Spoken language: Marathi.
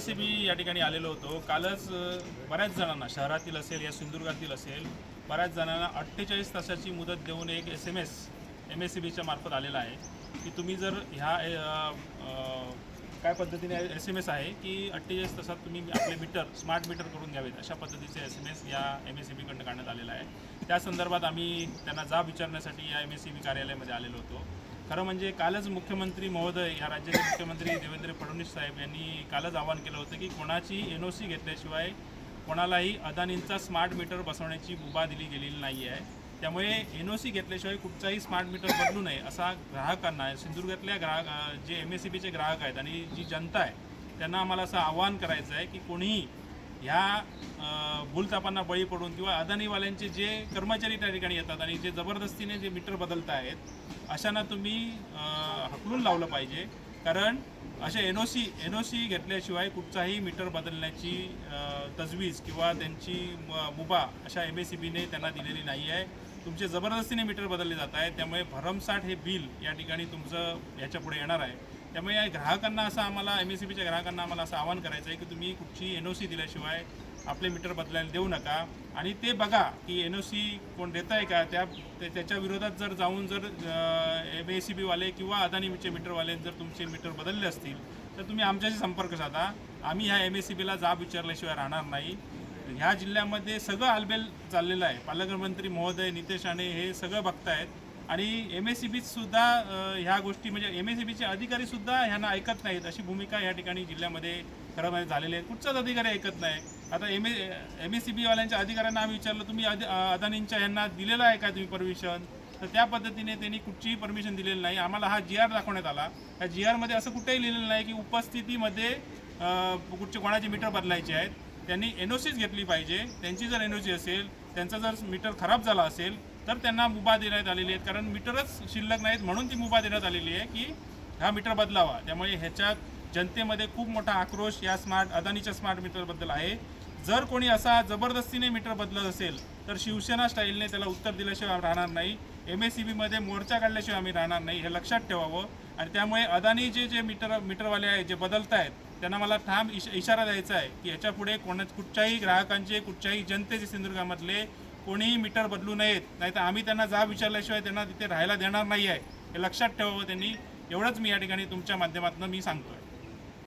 एमएससीबी या ठिकाणी आलेलो होतो. कालच बऱ्याच जणांना शहरातील असेल या सिंधुदुर्गातील असेल बऱ्याच जणांना 48 तासाची मुदत देऊन एक SMS एमएससीबीच्या मार्फत आलेला आहे की तुम्ही जर ह्या काय पद्धतीने SMS आहे की 48 तासात तुम्ही आपले मीटर स्मार्ट मीटर करून घ्यावेत अशा पद्धतीचे SMS या MSCBकडून काढण्यात आलेला आहे. त्या संदर्भात आम्ही त्यांना जाब विचारण्यासाठी या MSCB कार्यालयामध्ये आलेलो होतो. खरं म्हणजे कालच मुख्यमंत्री महोदय या राज्याचे मुख्यमंत्री देवेंद्र फडणवीस साहेब यांनी कालच आवाहन केलं होतं की कोणाची NOC घेतल्याशिवाय कोणालाही अदानींचा स्मार्ट मीटर बसवण्याची मुभा दिली गेलेली नाही आहे. त्यामुळे NOC घेतल्याशिवाय कुठचाही स्मार्ट मीटर बदलू नये असा ग्राहकांना सिंधुदुर्गातल्या जे MSCBचे ग्राहक आहेत आणि जी जनता आहे त्यांना आम्हाला असं आवाहन करायचं आहे की कोणीही ह्या भूलथापांना बळी पडून किंवा अदानीवाल्यांचे जे कर्मचारी त्या ठिकाणी येतात आणि जे जबरदस्तीने जे मीटर बदलत आहेत अशांना तुम्ही हकलून लावलं पाहिजे. कारण असे NOC घेतल्याशिवाय कुठचाही मीटर बदलण्याची तजवीज किंवा त्यांची मुभा अशा MSCBने त्यांना दिलेली नाही आहे. तुमचे जबरदस्तीने मीटर बदलले जात आहेत. त्यामुळे भरमसाठ हे बिल या ठिकाणी तुमचं याच्यापुढे येणार आहे. त्यामुळे या ग्राहकांना असं आम्हाला MSCBच्या ग्राहकांना आम्हाला असं आवाहन करायचं आहे की तुम्ही कुठची NOC दिल्याशिवाय आपले मीटर बदलायला देऊ नका. आणि ते बघा की NOC कोण देत आहे का त्याच्या विरोधात जर जाऊन जर MSCBवाले किंवा अदानीचे मीटरवाले जर तुमचे मीटर बदलले असतील तर तुम्ही आमच्याशी संपर्क साधा. आम्ही ह्या MSCBला जाब विचारल्याशिवाय राहणार नाही. ह्या जिल्ह्यामध्ये सगळं आलबेल चाललेलं आहे. पालकमंत्री महोदय नितेश राणे हे सगळं बघतायत आणि MSCBसुद्धा ह्या गोष्टी म्हणजे MSCBचे अधिकारीसुद्धा ह्यांना ऐकत नाहीत अशी भूमिका या ठिकाणी जिल्ह्यामध्ये खरं म्हणजे झालेली आहे. कुठचाच अधिकारी ऐकत नाही. आता MSCBवाल्यांच्या अधिकाऱ्यांना आम्ही विचारलं तुम्ही अदानींच्या यांना दिलेलं आहे का तुम्ही परमिशन, तर त्या पद्धतीने त्यांनी कुठचीही परमिशन दिलेली नाही. आम्हाला हा GR दाखवण्यात आला. त्या GRमध्ये असं कुठेही लिहिलेलं नाही की उपस्थितीमध्ये कोणाचे मीटर बदलायचे आहेत. त्यांनी NOCच घेतली पाहिजे. त्यांची जर NOC असेल त्यांचा जर मीटर खराब झाला असेल तर त्यांना मुभा देण्यात आलेली आहेत. कारण मीटरच शिल्लक नाहीत म्हणून ती मुभा देण्यात आलेली आहे की हा मीटर बदलावा. त्यामुळे ह्याच्यात जनतेमध्ये खूप मोठा आक्रोश या अदानीच्या स्मार्ट मीटरबद्दल आहे. जर कोणी असा जबरदस्तीने मीटर बदलत असेल तर शिवसेना स्टाईलने त्याला उत्तर दिल्याशिवाय राहणार नाही. MSCBमध्ये मोर्चा काढल्याशिवाय आम्ही राहणार नाही हे लक्षात ठेवावं. आणि त्यामुळे अदानीचे जे मीटरवाले आहेत जे बदलत आहेत त्यांना मला ठाम इशारा द्यायचा आहे की याच्यापुढे कुठच्याही ग्राहकांचे कुठच्याही जनतेचे सिंधुदुर्गामधले कोणीही मीटर बदलू नयेत. नाहीतर आम्ही त्यांना जाब विचारल्याशिवाय त्यांना तिथे राहायला देणार नाही आहे हे लक्षात ठेवावं त्यांनी. एवढंच मी या ठिकाणी तुमच्या माध्यमातून मी सांगतो.